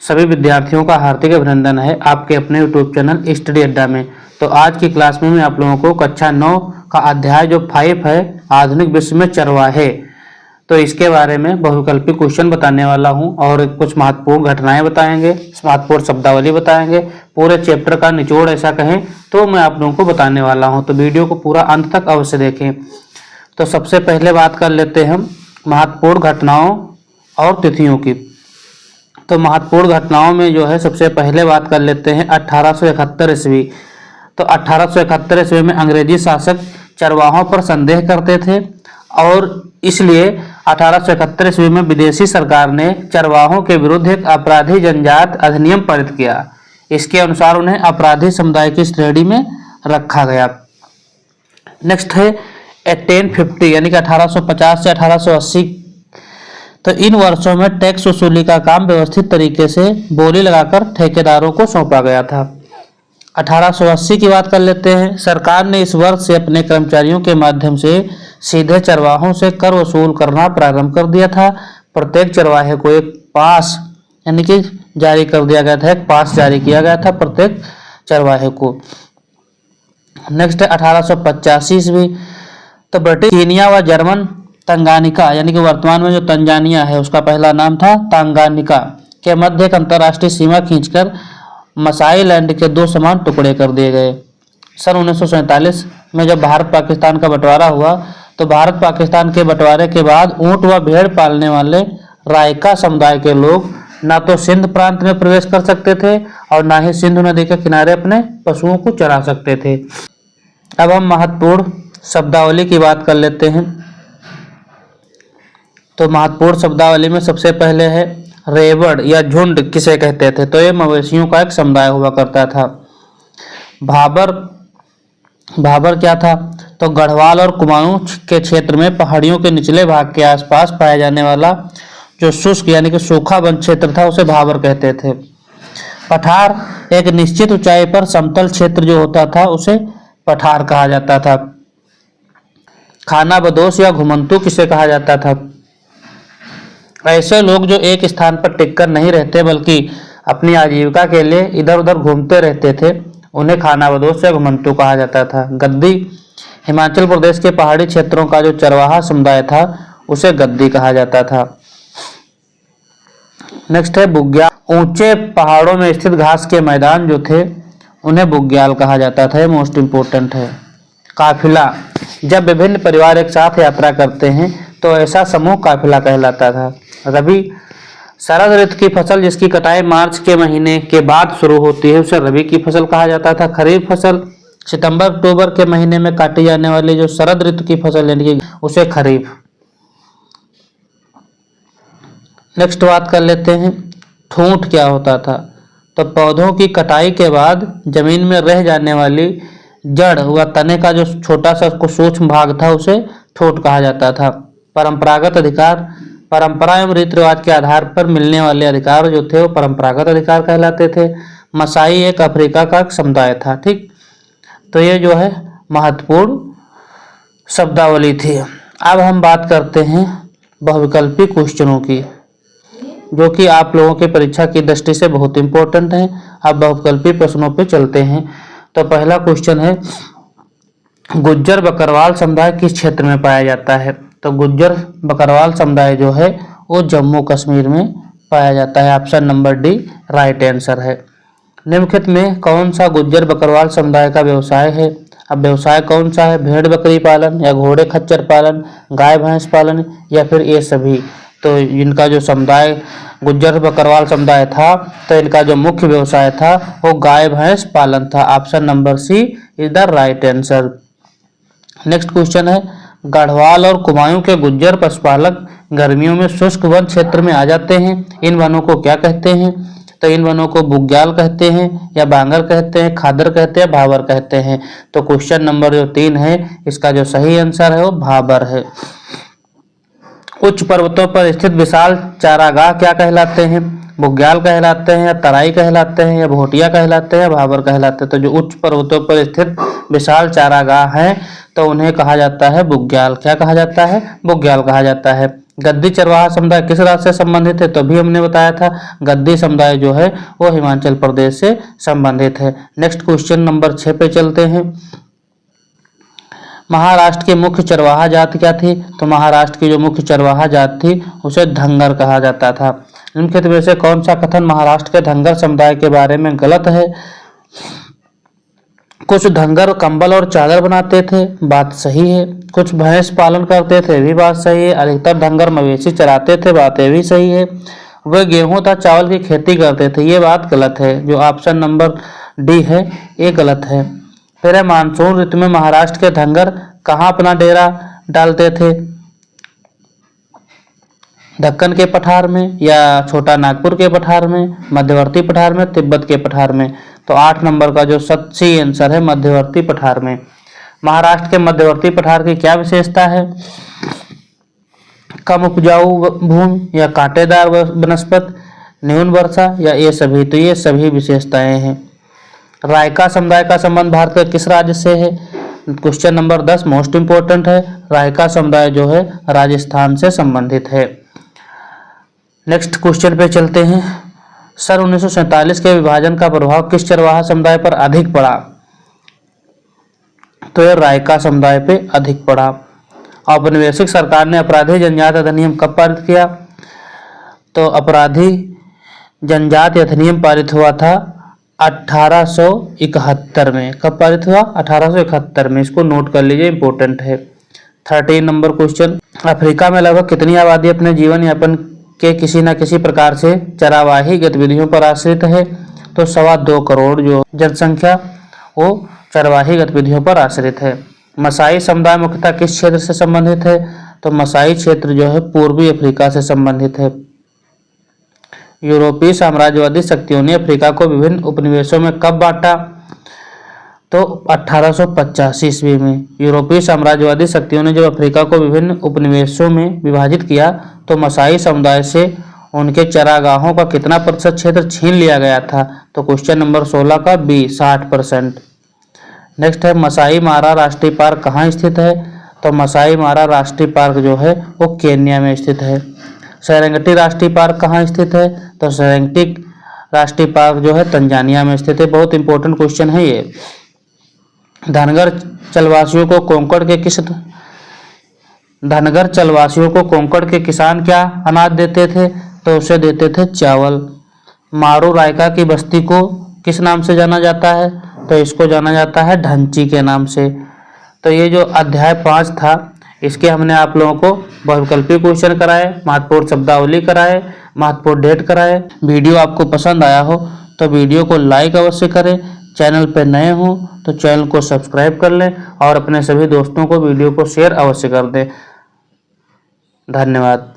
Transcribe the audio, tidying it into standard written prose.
सभी विद्यार्थियों का हार्दिक अभिनंदन है आपके अपने यूट्यूब चैनल स्टडी अड्डा में। तो आज की क्लास में मैं आप लोगों को कक्षा 9 का अध्याय जो 5 है आधुनिक विश्व में चरवाहे, तो इसके बारे में बहुविकल्पी क्वेश्चन बताने वाला हूं और कुछ महत्वपूर्ण घटनाएं बताएंगे, महत्वपूर्ण शब्दावली बताएंगे। पूरे चैप्टर का निचोड़ ऐसा कहें तो मैं आप लोगों को बताने वाला हूं, तो वीडियो को पूरा अंत तक अवश्य देखें। तो सबसे पहले बात कर लेते हैं हम महत्वपूर्ण घटनाओं और तिथियों की। तो महत्वपूर्ण घटनाओं में जो है सबसे पहले बात कर लेते हैं 1871 ईस्वी। तो 1871 ईस्वी में अंग्रेजी शासक चरवाहों पर संदेह करते थे और इसलिए 1871 ईस्वी में विदेशी सरकार ने चरवाहों के विरुद्ध एक अपराधी जनजात अधिनियम पारित किया। इसके अनुसार उन्हें अपराधी समुदाय की श्रेणी में रखा गया। नेक्स्ट है 1850 यानी कि 1850 से 1880। तो इन वर्षों में टैक्स वसूली का काम व्यवस्थित तरीके से बोली लगाकर ठेकेदारों को सौंपा गया था। 1880 की बात कर लेते हैं। सरकार ने इस वर्ष से अपने कर्मचारियों के माध्यम से सीधे चरवाहों से कर वसूल करना प्रारंभ कर दिया था। प्रत्येक चरवाहे को एक पास यानी कि जारी कर दिया गया था, एक पास जारी किया गया था प्रत्येक चरवाहे को। नेक्स्ट है 1885 ईस्वी। तो ब्रिटिश कीनिया व जर्मन तंगानिका यानी कि वर्तमान में जो तंजानिया है उसका पहला नाम था तंगानिका के मध्य एक अंतर्राष्ट्रीय सीमा खींचकर मसाई लैंड के 2 समान टुकड़े कर दिए गए। सन 1947 में जब भारत पाकिस्तान का बंटवारा हुआ तो भारत पाकिस्तान के बंटवारे के बाद ऊंट व भेड़ पालने वाले रायका समुदाय के लोग ना तो सिंध प्रांत में प्रवेश कर सकते थे और ना ही सिंधु नदी के किनारे अपने पशुओं को चरा सकते थे। अब हम महत्वपूर्ण शब्दावली की बात कर लेते हैं। तो महत्वपूर्ण शब्दावली में सबसे पहले है रेवड़ या झुंड किसे कहते थे। तो ये मवेशियों का एक समुदाय हुआ करता था। भाबर क्या था? तो गढ़वाल और कुमाऊं के क्षेत्र में पहाड़ियों के निचले भाग के आसपास पाया जाने वाला जो शुष्क यानी कि सूखा वन क्षेत्र था उसे भाबर कहते थे। पठार एक निश्चित ऊंचाई पर समतल क्षेत्र जो होता था उसे पठार कहा जाता था। खानाबदोश या घुमंतू किसे कहा जाता था? ऐसे लोग जो एक स्थान पर टिककर नहीं रहते बल्कि अपनी आजीविका के लिए इधर उधर घूमते रहते थे उन्हें खानाबदोश या घुमंतू कहा जाता था। गद्दी हिमाचल प्रदेश के पहाड़ी क्षेत्रों का जो चरवाहा समुदाय था उसे गद्दी कहा जाता था। नेक्स्ट है बुग्याल। ऊंचे पहाड़ों में स्थित घास के मैदान जो थे उन्हें बुग्याल कहा जाता था। ये मोस्ट इंपोर्टेंट है। काफिला जब विभिन्न परिवार एक साथ यात्रा करते हैं तो ऐसा समूह काफिला कहलाता था। रबी शरद ऋतु की फसल जिसकी कटाई मार्च के महीने के बाद शुरू होती है उसे रबी की फसल कहा जाता था। खरीफ फसल सितंबर अक्टूबर के महीने में काटी जाने वाली जो शरद ऋतु की फसल यानी कि उसे खरीफ। नेक्स्ट बात कर लेते हैं ठूंठ क्या होता था। तो पौधों की कटाई के बाद जमीन में रह जाने वाली जड़ व तने का जो छोटा सा सूक्ष्म भाग था उसे ठूंठ कहा जाता था। परंपरागत अधिकार परंपरा एवं रीति रिवाज के आधार पर मिलने वाले अधिकार जो थे वो परंपरागत अधिकार कहलाते थे। मसाई एक अफ्रीका का समुदाय था। ठीक, तो ये जो है महत्वपूर्ण शब्दावली थी। अब हम बात करते हैं बहुविकल्पी क्वेश्चनों की जो कि आप लोगों के परीक्षा की दृष्टि से बहुत इंपॉर्टेंट है। अब बहुविकल्पी प्रश्नों पे चलते हैं। तो पहला क्वेश्चन है गुज्जर बकरवाल समुदाय किस क्षेत्र में पाया जाता है? तो गुज्जर बकरवाल समुदाय जो है वो जम्मू कश्मीर में पाया जाता है। Option number D right answer है। निम्नलिखित में कौन सा गुज्जर बकरवाल समुदाय का व्यवसाय है? अब व्यवसाय कौन सा है? भेड़ बकरी पालन या घोड़े खच्चर पालन, गाय भैंस पालन या फिर ये सभी? तो इनका जो समुदाय गुज्जर बकरवाल समुदाय था तो इनका जो मुख्य व्यवसाय था वो गाय भैंस पालन था। Option number C is the right answer. Next question है गढ़वाल और कुमाऊं के गुज्जर पशुपालक गर्मियों में शुष्क वन क्षेत्र में आ जाते हैं। इन वनों को क्या कहते हैं? तो इन वनों को बुग्याल कहते हैं या बांगर कहते हैं, खादर कहते हैं, भाबर कहते हैं। तो क्वेश्चन नंबर जो 3 है इसका जो सही आंसर है वो भाबर है। उच्च पर्वतों पर स्थित विशाल चारागाह क्या कहलाते हैं? बुग्याल कहलाते हैं या तराई कहलाते हैं या भोटिया कहलाते हैं या भाबर कहलाते हैं? तो जो उच्च पर्वतों पर स्थित विशाल चारागाह हैं तो उन्हें कहा जाता है बुग्याल। क्या कहा जाता है? बुग्याल कहा जाता है। गद्दी चरवाहा समुदाय किस राज्य से संबंधित है? तो भी हमने बताया था गद्दी समुदाय जो है वो हिमाचल प्रदेश से संबंधित है। नेक्स्ट क्वेश्चन नंबर 6 पे चलते हैं। महाराष्ट्र की मुख्य चरवाहा जाति क्या थी? तो महाराष्ट्र की जो मुख्य चरवाहा जाति थी उसे धंगर कहा जाता था। निम्नलिखित में से कौन सा कथन महाराष्ट्र के धंगर समुदाय के बारे में गलत है? कुछ धंगर कंबल और चादर बनाते थे, बात सही है। कुछ भैंस पालन करते थे, भी बात सही है। अधिकतर धंगर मवेशी चराते थे, बात ये भी सही है। वे गेहूं तथा चावल की खेती करते थे, ये बात गलत है। जो ऑप्शन नंबर डी है ये गलत है। फिर है मानसून ऋतु में महाराष्ट्र के धंगर कहाँ अपना डेरा डालते थे? दक्कन के पठार में या छोटा नागपुर के पठार में, मध्यवर्ती पठार में, तिब्बत के पठार में? तो 8 नंबर का जो सही आंसर है मध्यवर्ती पठार में। महाराष्ट्र के मध्यवर्ती पठार की क्या विशेषता है? कम उपजाऊ भूमि या कांटेदार वनस्पति, न्यून वर्षा या ये सभी? तो ये सभी विशेषताएं हैं। रायका समुदाय का संबंध भारत के किस राज्य से है? क्वेश्चन नंबर 10 मोस्ट इंपोर्टेंट है। रायका समुदाय जो है राजस्थान से संबंधित है। नेक्स्ट क्वेश्चन पे चलते हैं। सन 1947 के विभाजन का प्रभाव किस चरवाहा समुदाय पर अधिक पड़ा? तो यह रायका समुदाय पे अधिक पड़ा। औपनिवेशिक सरकार ने अपराधी जनजाति अधिनियम कब पारित किया? तो अपराधी जनजाति अधिनियम पारित हुआ था 1871 में। कब पारित हुआ? 1871 में। इसको नोट कर लीजिए, इंपॉर्टेंट है। 13 नंबर क्वेश्चन। अफ्रीका में लगभग कितनी आबादी अपने जीवन यापन के किसी न किसी प्रकार से चरावाही गतिविधियों पर आश्रित है? तो 2.25 करोड़ जो जनसंख्या वो चरवाही गतिविधियों पर आश्रित है। मसाई समुदाय मुख्यतः किस क्षेत्र से संबंधित है? तो मसाई क्षेत्र जो है पूर्वी अफ्रीका से संबंधित है। यूरोपीय साम्राज्यवादी शक्तियों ने अफ्रीका को विभिन्न उपनिवेशों में कब बांटा? तो 1885 ईस्वी में। यूरोपीय साम्राज्यवादी शक्तियों ने जब अफ्रीका को विभिन्न उपनिवेशों में विभाजित किया तो मसाई समुदाय से उनके चरागाहों का कितना प्रतिशत क्षेत्र छीन लिया गया था? तो क्वेश्चन नंबर 16 का बी 60%। नेक्स्ट है मसाई मारा राष्ट्रीय पार्क कहाँ स्थित है? तो मसाई मारा राष्ट्रीय पार्क जो है वो केन्या में स्थित है। सेरेंगेटी राष्ट्रीय पार्क कहाँ स्थित है? तो सेरेंगेटी राष्ट्रीय पार्क जो है तंजानिया में स्थित है। बहुत इंपॉर्टेंट क्वेश्चन है ये। धनगर चलवासियों को कोंकण के किसान क्या अनाज देते थे? तो उसे देते थे चावल। मारू रायका की बस्ती को किस नाम से जाना जाता है? तो इसको जाना जाता है ढंची के नाम से। तो ये जो अध्याय 5 था इसके हमने आप लोगों को बहुविकल्पीय क्वेश्चन कराए, महत्वपूर्ण शब्दावली कराए, महत्वपूर्ण डेट कराए। वीडियो आपको पसंद आया हो तो वीडियो को लाइक अवश्य करें। चैनल पर नए हो तो चैनल को सब्सक्राइब कर लें और अपने सभी दोस्तों को वीडियो को शेयर अवश्य कर दें। धन्यवाद।